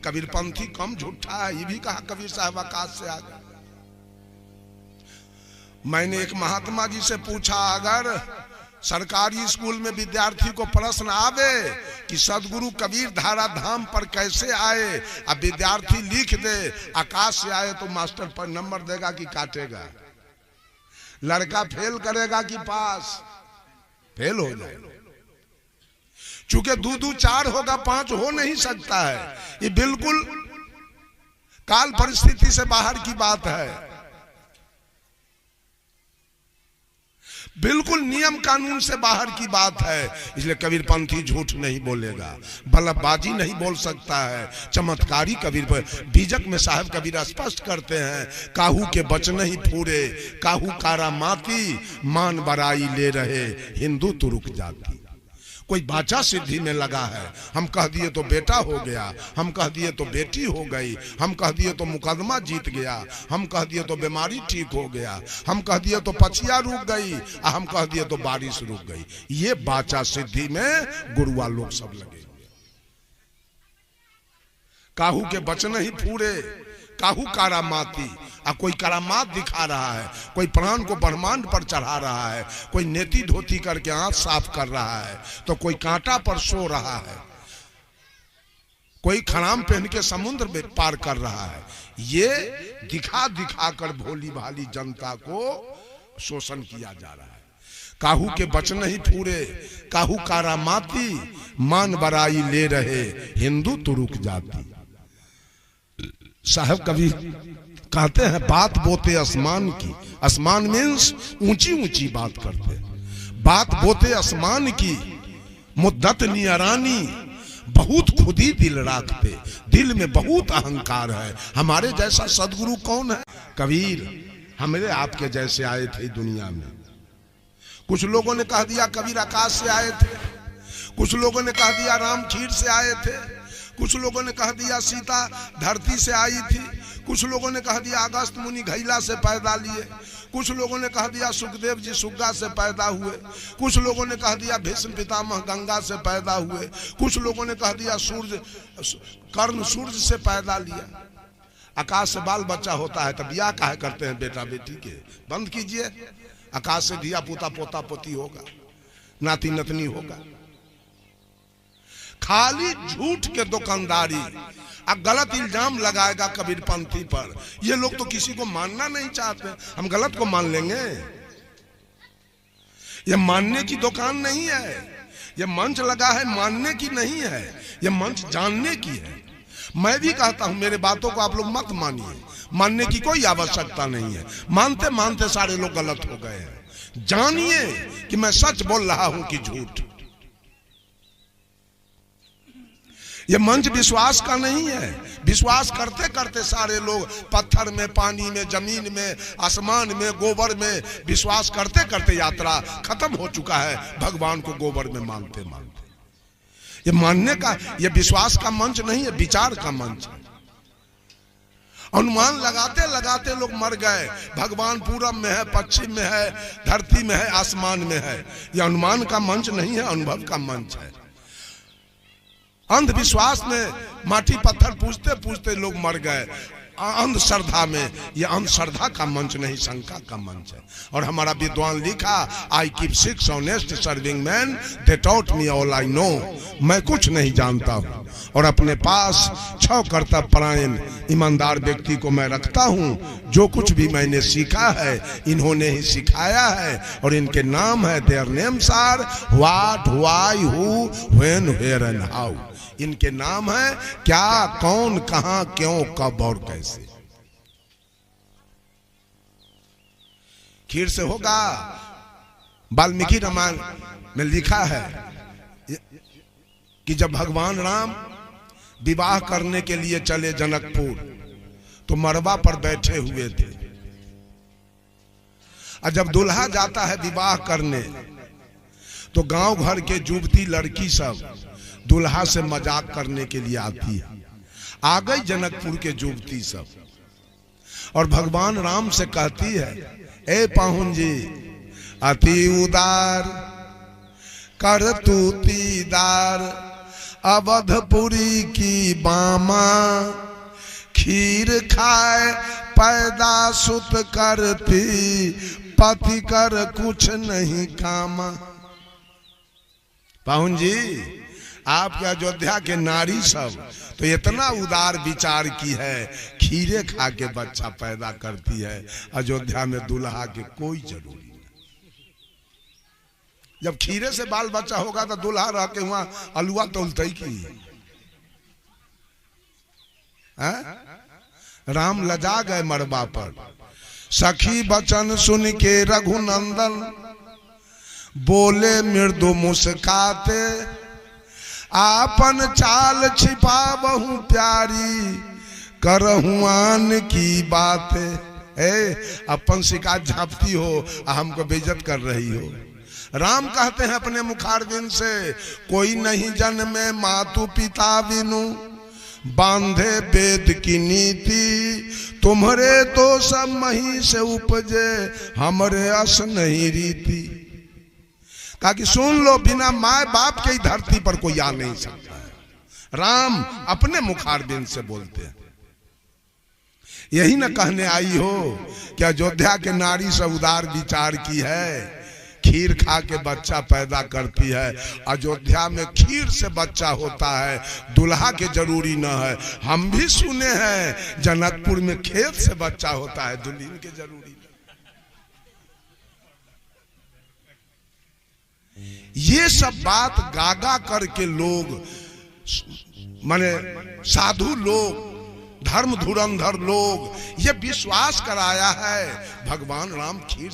कबीरपंथी कम झूठा है, ये भी कहा कबीर साहब आकाश से आ गए। मैंने एक महात्मा जी से पूछा, अगर सरकारी स्कूल में विद्यार्थी को प्रश्न आवे कि सदगुरु कबीर धारा धाम पर कैसे आए, अब विद्यार्थी लिख दे आकाश से आए, तो मास्टर पर नंबर देगा कि काटेगा? लड़का फेल करेगा कि पास? फेल हो जाएगा। चूंकि 2 4 होगा, 5 हो नहीं सकता है। ये बिल्कुल काल परिस्थिति से बाहर की बात है, बिल्कुल नियम कानून से बाहर की बात है। इसलिए कबीरपंथी झूठ नहीं बोलेगा, बल्लभबाजी नहीं बोल सकता है, चमत्कारी कबीर बीजक में साहब कबीर स्पष्ट करते हैं, काहू के बचन ही फूरे, काहू कारा माती, मान बराई ले रहे हिंदू तुरुक जाती। कोई बाचा सिद्धि में लगा है, हम कह दिए तो बेटा हो गया, हम कह दिए तो बेटी हो गई, हम कह दिए तो मुकदमा जीत गया, हम कह दिए तो बीमारी ठीक हो गया, हम कह दिए तो पछिया रुक गई, हम कह दिए तो बारिश रुक गई। ये बाचा सिद्धि में गुरुआ लोग सब लगे हुए। काहू के बचन ही पूरे, काहू कारामाती। कोई करामात दिखा रहा है, कोई प्राण को ब्रह्मांड पर चढ़ा रहा है, कोई नेति धोती करके आंख साफ कर रहा है, तो कोई कांटा पर सो रहा है, कोई खराम पहन के समुद्र में पार कर रहा है। ये दिखा दिखा कर भोली भाली जनता को शोषण किया जा रहा है। काहू के बचन ही पूरे, काहू कारामाती, मान बराई ले रहे हिंदू तुरुक जाती। साहब कभी कहते हैं, बात बोते आसमान की। आसमान मीन्स ऊंची ऊंची बात करते, बात बोते आसमान की, मुद्दत नियरानी, बहुत खुदी दिल राखते, दिल में बहुत अहंकार है। हमारे जैसा सदगुरु कौन है? कबीर हमारे आपके जैसे आए थे दुनिया में। कुछ लोगों ने कह दिया कबीर आकाश से आए थे, कुछ लोगों ने कह दिया राम खीर से आए थे, कुछ लोगों ने कह दिया सीता धरती से आई थी, कुछ लोगों ने कह दिया अगस्त मुनि घैला से पैदा लिए, कुछ लोगों ने कह दिया सुखदेव जी सुग्गा से पैदा हुए, कुछ लोगों ने कह दिया भीष्म पितामह गंगा से पैदा हुए, कुछ लोगों ने कह दिया सूर्य कर्ण सूर्य से पैदा लिया। आकाश से बाल बच्चा होता है तब ब्याह काहे करते हैं बेटा बेटी के? बंद कीजिए। आकाश से धिया पुता पोता पोती होगा, नाती नतनी होगा। खाली झूठ के दुकानदारी, अब गलत इल्जाम लगाएगा कबीरपंथी पर। ये लोग तो किसी को मानना नहीं चाहते, हम गलत को मान लेंगे। ये मानने की दुकान नहीं है, ये मंच लगा है मानने की नहीं है, ये मंच जानने की है। मैं भी कहता हूं मेरे बातों को आप लोग मत मानिए, मानने की कोई आवश्यकता नहीं है। मानते मानते सारे लोग गलत हो गए हैं। जानिए कि मैं सच बोल रहा हूं कि झूठ। ये मंच विश्वास का नहीं है। विश्वास करते करते सारे लोग पत्थर में, पानी में, जमीन में, आसमान में, गोबर में विश्वास करते करते यात्रा खत्म हो चुका है। भगवान को गोबर में मानते मानते। ये मानने का, ये विश्वास का मंच नहीं है, विचार का मंच है। अनुमान लगाते लगाते लोग मर गए। भगवान पूरब में है, पश्चिम में है, धरती में है, आसमान में है। ये अनुमान का मंच नहीं है, अनुभव का मंच है। अंधविश्वास में माटी पत्थर पूछते पूछते लोग मर गए। अंधश्रद्धा में, यह अंधश्रद्धा का मंच नहीं, शंका का मंच है। और हमारा विद्वान लिखा, I keep 6 honest serving man, they taught me all I know. मैं कुछ नहीं जानता हूँ और अपने पास 6 कर्तव्य परायण ईमानदार व्यक्ति को मैं रखता हूँ। जो कुछ भी मैंने सीखा है इन्होंने ही सिखाया है, और इनके नाम है, their names are what, why, who, when, where and how. इनके नाम है क्या, कौन, कहां, क्यों, कब और कैसे। खीर से होगा। वाल्मीकि रामायण में लिखा है कि जब भगवान राम विवाह करने के लिए चले जनकपुर, तो मरवा पर बैठे हुए थे। और जब दूल्हा जाता है विवाह करने, तो गांव घर के युवती लड़की सब दूल्हा से मजाक करने के लिए आती है। आ गई जनकपुर के युवती सब, और भगवान राम से कहती है, ए पाहुन जी, अति उदार कर तू तीदार, अवधपुरी की बामा, खीर खाए पैदा सुत करती, पति कर कुछ नहीं कामा। पाहुन जी, आपके अयोध्या के नारी सब तो इतना उदार विचार की है, खीरे खा के बच्चा पैदा करती है। अयोध्या में दुल्हा के कोई जरूरी नहीं। जब खीरे से बाल बच्चा होगा तो दुल्हा रह के वहां अलुआ तोलते की है? राम लजा गए मरबा पर। सखी बचन सुन के रघुनंदन, बोले मृदु मुस्काते, आपन चाल छिपा बहु प्यारी, करहूं आन की बातें। अपन शिकायत झापती हो, हमको बेइज्जत कर रही हो। राम कहते हैं अपने मुखारबिंद से, कोई नहीं जन्मे मातु पिता बिनु, बांधे वेद की नीति, तुम्हारे तो सब मही से उपजे, हमरे अस नहीं रीति। कहा कि सुन लो, बिना माए बाप के धरती पर कोई आ नहीं सकता है। राम अपने मुखारबिंद से बोलते हैं। यही न कहने आई हो कि अयोध्या के नारी से उदार विचार की है, खीर खा के बच्चा पैदा करती है। अयोध्या में खीर से बच्चा होता है, दुल्हा के जरूरी न है। हम भी सुने हैं जनकपुर में खेत से बच्चा होता है, दुल्हन के जरूरी न। ये सब बात गागा करके लोग, माने साधु लोग, धर्म धुरंधर लोग, ये विश्वास कराया है भगवान राम खीर